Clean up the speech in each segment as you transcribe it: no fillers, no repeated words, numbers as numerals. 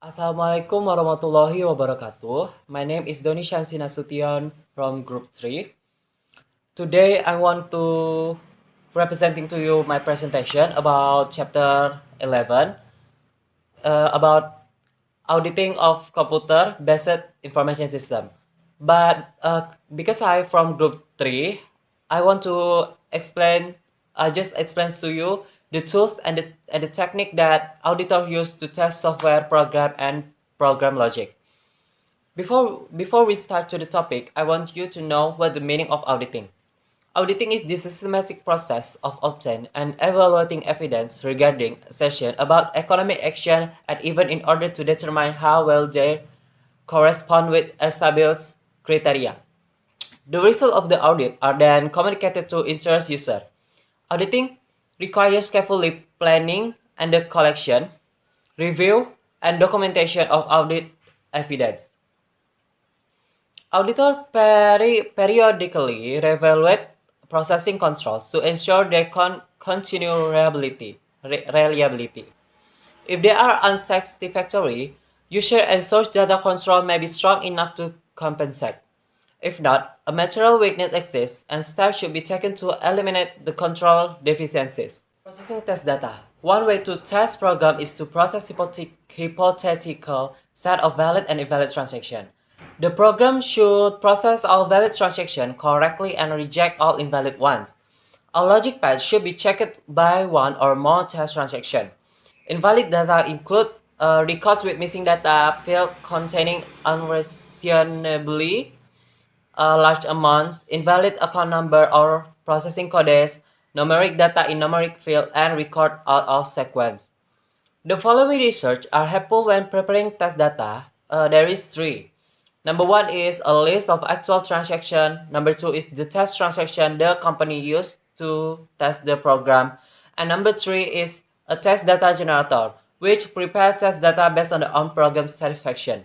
Assalamualaikum warahmatullahi wabarakatuh. My name is Doni Shansi Nasution from Group 3. Today I want to representing to you my presentation about chapter 11 about auditing of computer-based information system. But because I from Group 3, I want to just explain to you the tools and the technique that auditor use to test software program and program logic. Before we start to the topic, I want you to know what the meaning of auditing. Auditing is the systematic process of obtaining and evaluating evidence regarding a session about economic action and even in order to determine how well they correspond with established criteria. The result of the audit are then communicated to interest user. Auditing requires carefully planning and the collection, review, and documentation of audit evidence. Auditor periodically reevaluate processing controls to ensure their continued reliability. If they are unsatisfactory, user and source data control may be strong enough to compensate. If not, a material weakness exists and steps should be taken to eliminate the control deficiencies. Processing test data. One way to test program is to process hypothetical set of valid and invalid transactions. The program should process all valid transactions correctly and reject all invalid ones. A logic path should be checked by one or more test transactions. Invalid data include records with missing data, field containing unreasonably large amounts, invalid account number or processing codes, numeric data in numeric field, and record out of sequence. The following research are helpful when preparing test data. There is three. Number one is a list of actual transactions. Number two is the test transaction the company used to test the program. And number three is a test data generator, which prepares test data based on the on-program satisfaction.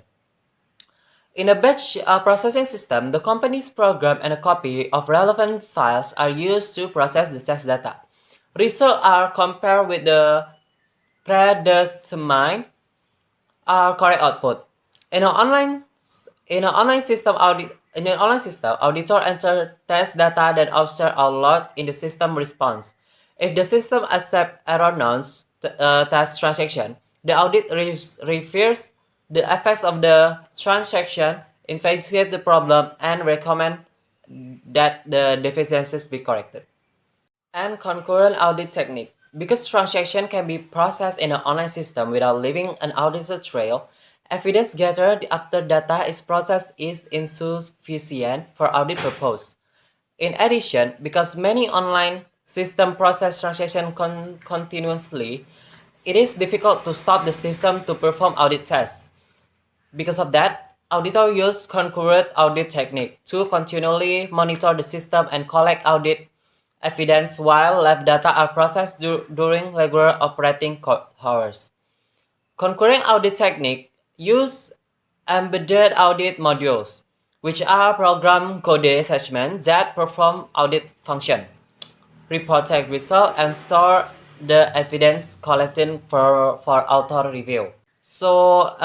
In a batch processing system, the company's program and a copy of relevant files are used to process the test data. Results are compared with the predetermined correct output. In an online system, auditor enter test data then observe a lot in the system response. If the system accepts erroneous test transaction, the audit refers the effects of the transaction, investigate the problem, and recommend that the deficiencies be corrected. And concurrent audit technique. Because transaction can be processed in an online system without leaving an audited trail, evidence gathered after data is processed is insufficient for audit purpose. In addition, because many online systems process transactions continuously, it is difficult to stop the system to perform audit tests. Because of that, auditors use concurrent audit technique to continually monitor the system and collect audit evidence while lab data are processed during regular operating hours. Concurrent audit technique use embedded audit modules, which are program code segments that perform audit function, report tech result, and store the evidence collected for author review. So,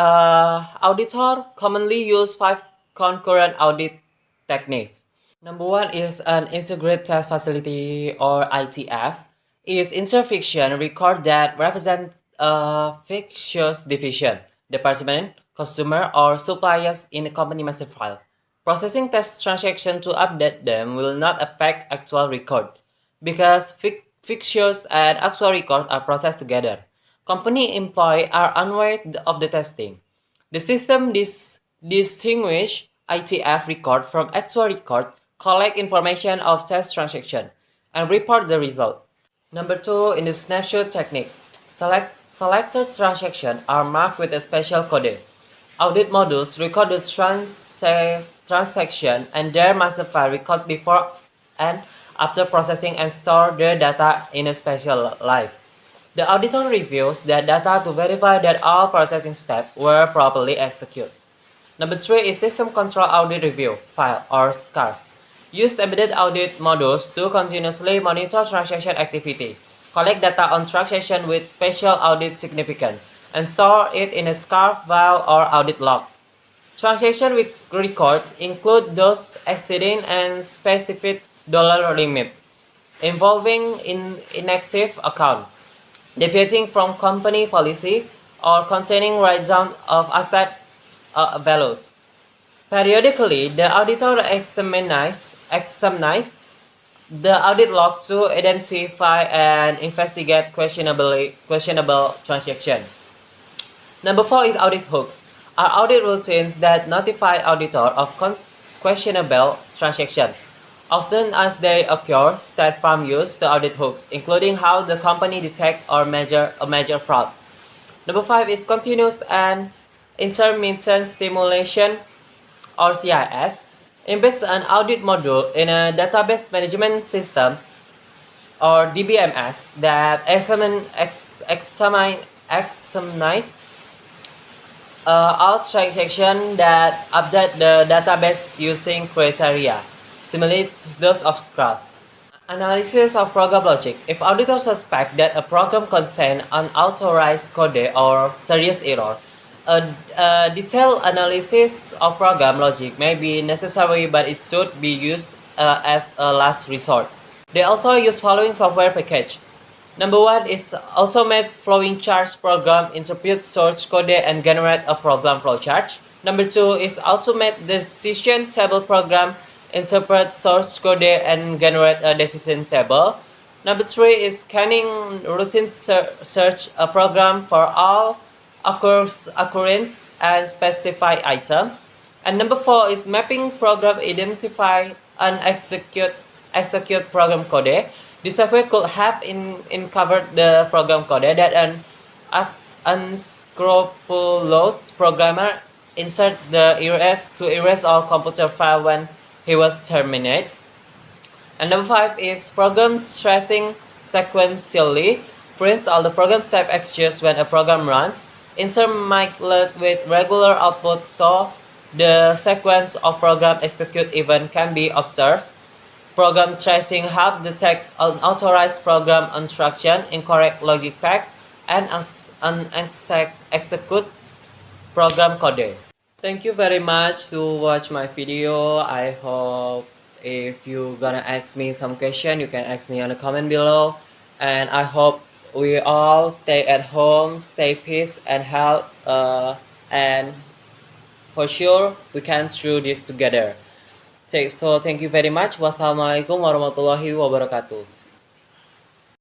auditor commonly use 5 concurrent audit techniques. Number one is an integrated test facility or ITF. Is insert fiction record that represent a fictitious division, department, customer, or suppliers in a company master file. Processing test transaction to update them will not affect actual record because fictitious and actual records are processed together. Company employees are unaware of the testing. The system distinguish ITF record from actual record, collect information of test transaction, and report the result. Number two, in the snapshot technique, selected transactions are marked with a special code. Audit modules record the transaction and their master file record before and after processing and store their data in a special live. The auditor reviews that data to verify that all processing steps were properly executed. Number three is System Control Audit Review File or SCARF. Use embedded audit modules to continuously monitor transaction activity, collect data on transaction with special audit significance, and store it in a SCARF file or audit log. Transaction records include those exceeding a specific dollar limit, involving inactive account, deviating from company policy, or containing write-down of asset values. Periodically, the auditor examines the audit log to identify and investigate questionable transactions. Number 4 is audit hooks, are audit routines that notify auditor of questionable transactions. Often as they occur, State Farm use the audit hooks, including how the company detect or measure a major fraud. Number 5 is continuous and intermittent stimulation, or CIS, embeds an audit module in a database management system, or DBMS, that examines all transactions that update the database using criteria similar to those of SCRAF. Analysis of program logic. If auditors suspect that a program contains unauthorized code or serious error, a detailed analysis of program logic may be necessary, but it should be used as a last resort. They also use following software package. Number 1 is automate flowing chart program, interpret source code and generate a program flowchart. Number 2 is automate decision table program, interpret source code and generate a decision table. Number 3 is scanning routine search a program for all occurrence and specify item. And number 4 is mapping program, identify and execute program code. This software could have uncovered the program code that an unscrupulous programmer insert the erase all computer file when he was terminated. And number 5 is program tracing sequentially, prints all the program step executes when a program runs, intermingled with regular output so the sequence of program execute event can be observed. Program tracing helps detect unauthorized program instruction, incorrect logic packs, and execute program code. Thank you very much to watch my video. I hope if you gonna ask me some question, you can ask me on the comment below. And I hope we all stay at home, stay peace and health, and for sure we can through this together. So thank you very much. Wassalamualaikum warahmatullahi wabarakatuh.